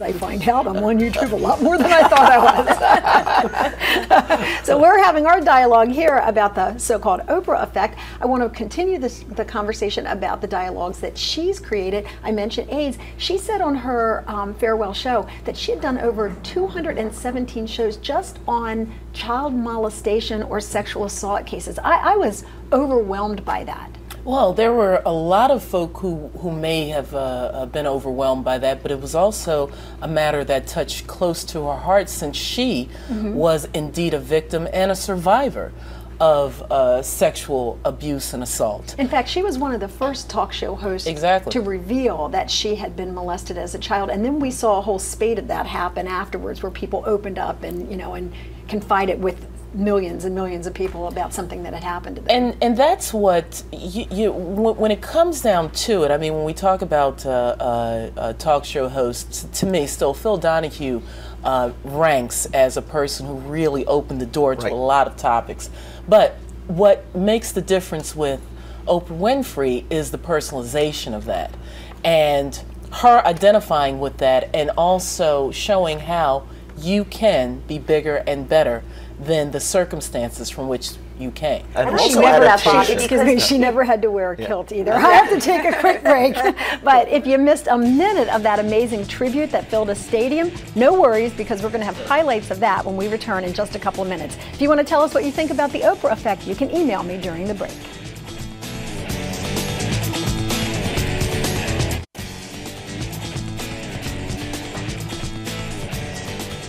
I find out I'm on YouTube a lot more than I thought I was. So we're having our dialogue here about the so-called Oprah effect. I want to continue the conversation about the dialogues that she's created. I mentioned AIDS. She said on her farewell show that she had done over 217 shows just on child molestation or sexual assault cases. I was overwhelmed by that. Well, there were a lot of folk who may have been overwhelmed by that, but it was also a matter that touched close to her heart, since she was indeed a victim and a survivor of sexual abuse and assault. In fact, she was one of the first talk show hosts to reveal that she had been molested as a child, and then we saw a whole spate of that happen afterwards, where people opened up and and confided with millions and millions of people about something that had happened to them. And that's what when it comes down to it, I mean, when we talk about talk show hosts, to me, still Phil Donahue ranks as a person who really opened the door to a lot of topics. But what makes the difference with Oprah Winfrey is the personalization of that, and her identifying with that, and also showing how you can be bigger and better than the circumstances from which you came. And she never she never had to wear a kilt either. I have to take a quick break. But if you missed a minute of that amazing tribute that filled a stadium, no worries, because we're going to have highlights of that when we return in just a couple of minutes. If you want to tell us what you think about the Oprah effect, you can email me during the break.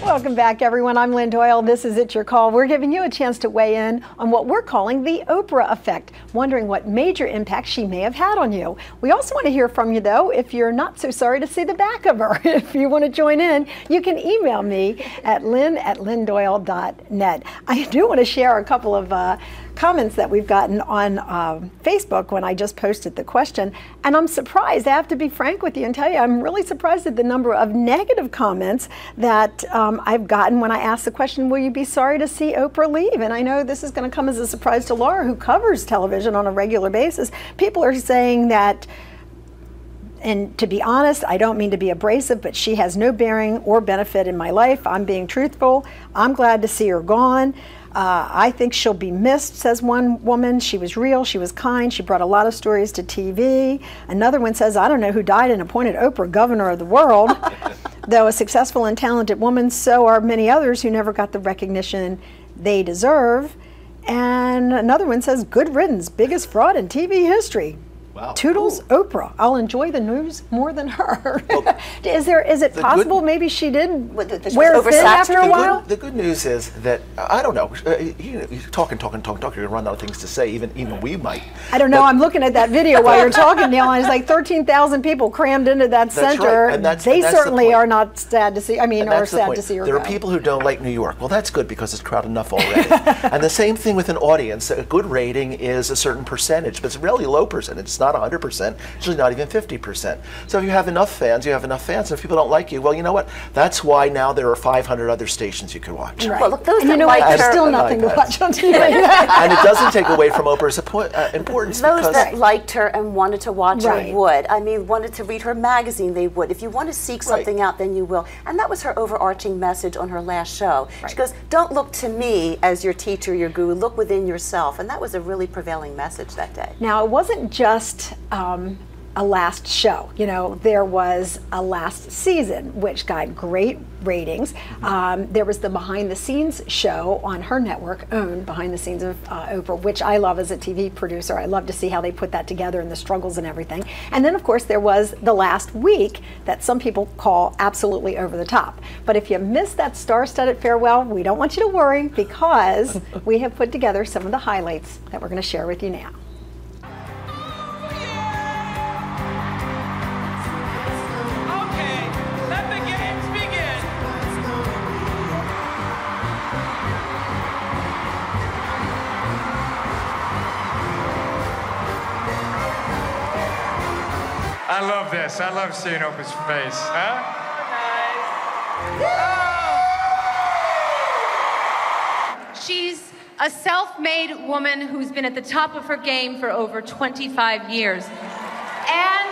Welcome back, everyone. I'm Lynn Doyle. This is It's Your Call. We're giving you a chance to weigh in on what we're calling the Oprah effect, wondering what major impact she may have had on you. We also want to hear from you, though, if you're not so sorry to see the back of her. If you want to join in, you can email me at lynn@lynndoyle.net. I do want to share a couple of comments that we've gotten on Facebook when I just posted the question, and I'm surprised. I have to be frank with you and tell you, I'm really surprised at the number of negative comments that I've gotten when I asked the question, will you be sorry to see Oprah leave? And I know this is going to come as a surprise to Laura, who covers television on a regular basis. People are saying that, and to be honest, I don't mean to be abrasive, but she has no bearing or benefit in my life. I'm being truthful. I'm glad to see her gone. I think she'll be missed, says one woman. She was real, she was kind, she brought a lot of stories to TV. Another one says, I don't know who died and appointed Oprah governor of the world. Though a successful and talented woman, so are many others who never got the recognition they deserve. And another one says, good riddance, biggest fraud in TV history. Wow. Toodles, Oprah. I'll enjoy the news more than her. Well, is it possible maybe she did wear thin after a while? The good news is that, I don't know, you're talking, you're going to run out of things to say, even we might. I don't know, I'm looking at that video while you're talking, Neil, and it's like 13,000 people crammed into that center. Right. They certainly are not sad to see, are sad to see her go. There are people who don't like New York. Well, that's good, because it's crowded enough already. And the same thing with an audience. A good rating is a certain percentage, but it's a really low percentage. It's not 100%, usually not even 50%. So if you have enough fans, you have enough fans. And if people don't like you, well, you know what? That's why now there are 500 other stations you can watch. Right. Well, look, those that like her, there's still nothing to watch on TV. And it doesn't take away from Oprah's importance. Those that liked her and wanted to watch her would. I mean, wanted to read her magazine, they would. If you want to seek something out, then you will. And that was her overarching message on her last show. She goes, don't look to me as your teacher, your guru. Look within yourself. And that was a really prevailing message that day. Now, it wasn't just a last show. There was a last season, which got great ratings. There was the behind the scenes show on her network, owned Behind the Scenes of Oprah, which I love as a TV producer. I love to see how they put that together and the struggles and everything. And then, of course, there was the last week that some people call absolutely over the top. But if you missed that star-studded farewell, we don't want you to worry, because we have put together some of the highlights that we're going to share with you now. I love this. I love seeing Oprah's face. Huh? She's a self-made woman who's been at the top of her game for over 25 years. And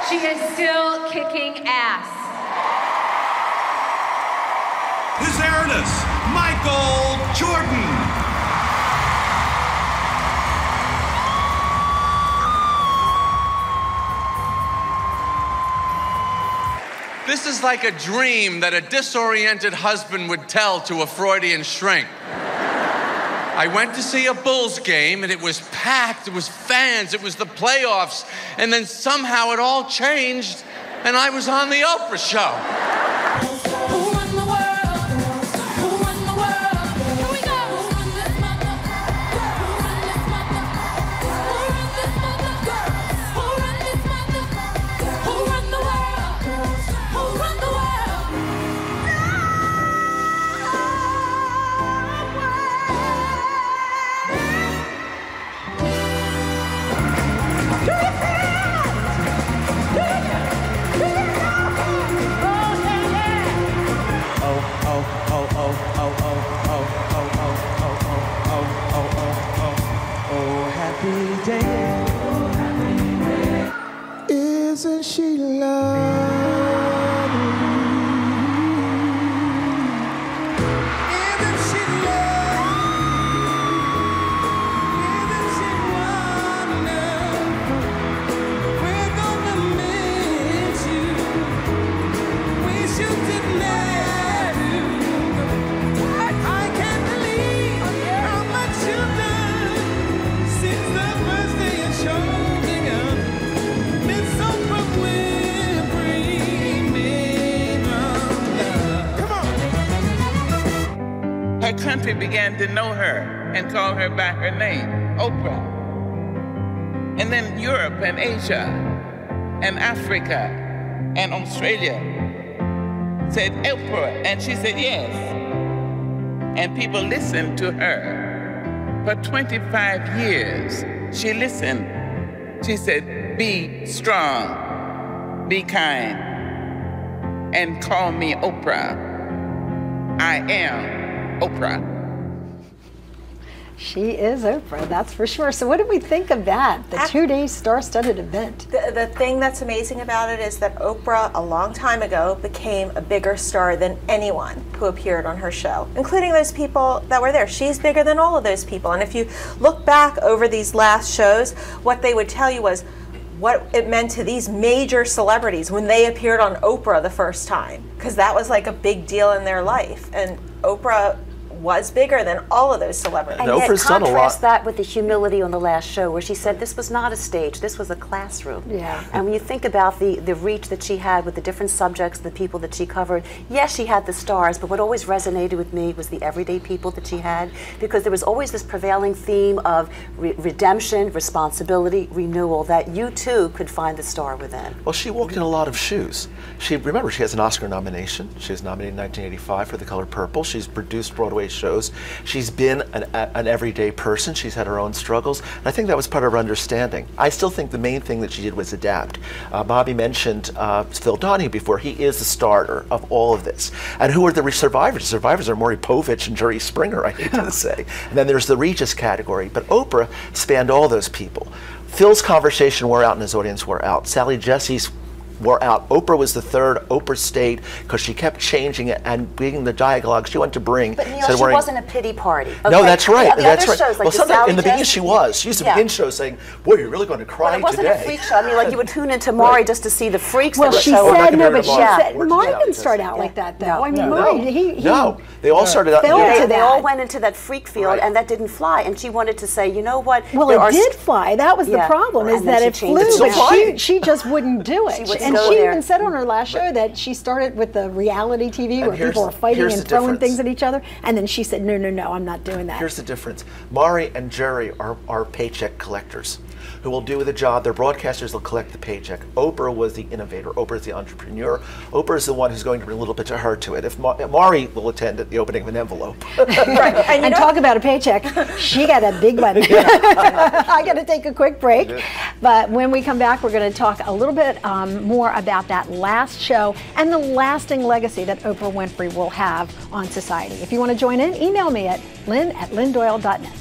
she is still kicking ass. His Airness, Michael Jordan. This is like a dream that a disoriented husband would tell to a Freudian shrink. I went to see a Bulls game, and it was packed, it was fans, it was the playoffs, and then somehow it all changed, and I was on the Oprah show. Isn't she lovely? Isn't she lovely? Isn't she wonderful? We're gonna miss you. We should deny you. I can't believe how much you've done since the first day you showed me up. Miss Oprah Winfrey made love. Come on. Her country began to know her and call her by her name, Oprah. And then Europe and Asia and Africa and Australia said, Oprah, and she said yes. And people listened to her. For 25 years, she listened. She said, be strong, be kind, and call me Oprah. I am Oprah. She is Oprah, that's for sure. So what did we think of that, the 2-day star-studded event? The thing that's amazing about it is that Oprah, a long time ago, became a bigger star than anyone who appeared on her show, including those people that were there. She's bigger than all of those people. And if you look back over these last shows, what they would tell you was what it meant to these major celebrities when they appeared on Oprah the first time, because that was like a big deal in their life. And Oprah was bigger than all of those celebrities. And yet contrast that with the humility on the last show where she said this was not a stage, this was a classroom. Yeah. And when you think about the reach that she had with the different subjects, the people that she covered, yes, she had the stars, but what always resonated with me was the everyday people that she had, because there was always this prevailing theme of redemption, responsibility, renewal, that you too could find the star within. Well, she walked in a lot of shoes. Remember, she has an Oscar nomination. She was nominated in 1985 for The Color Purple. She's produced Broadway shows. She's been an everyday person. She's had her own struggles. And I think that was part of her understanding. I still think the main thing that she did was adapt. Bobby mentioned Phil Donahue before. He is the starter of all of this. And who are the survivors? The survivors are Maury Povich and Jerry Springer, I hate to say. And then there's the Regis category. But Oprah spanned all those people. Phil's conversation wore out and his audience wore out. Sally Jesse's wore out. Oprah was the third. Oprah stayed because she kept changing it and being the dialogue she wanted to bring. But Neil, she wasn't a pity party. Okay? No, that's right. That's right. Shows, like well, sometimes in the beginning she was. She used to begin shows saying, "Boy, you're really going to cry today." Well, it wasn't a freak show. I mean, like you would tune into Maury just to see the freaks. Well, that she said no, but she said Maury didn't start out like that, though. I mean, Maury, no, they all started out. They all went into that freak field, and that didn't fly. And she wanted to say, you know what? Well, it did fly. That was the problem, is that it flew, but she just wouldn't do it. And she even said on her last show that she started with the reality TV where people were fighting and throwing things at each other, and then she said, no, I'm not doing that. Here's the difference. Maury and Jerry are paycheck collectors who will do the job. They're broadcasters, they'll collect the paycheck. Oprah was the innovator. Oprah is the entrepreneur. Oprah is the one who's going to bring a little bit to her to it. If Maury will attend at the opening of an envelope. Right. And talk about a paycheck, she got a big one. I got to take a quick break. But when we come back, we're going to talk a little bit more about that last show and the lasting legacy that Oprah Winfrey will have on society. If you want to join in, email me at lynn@lynndoyle.net.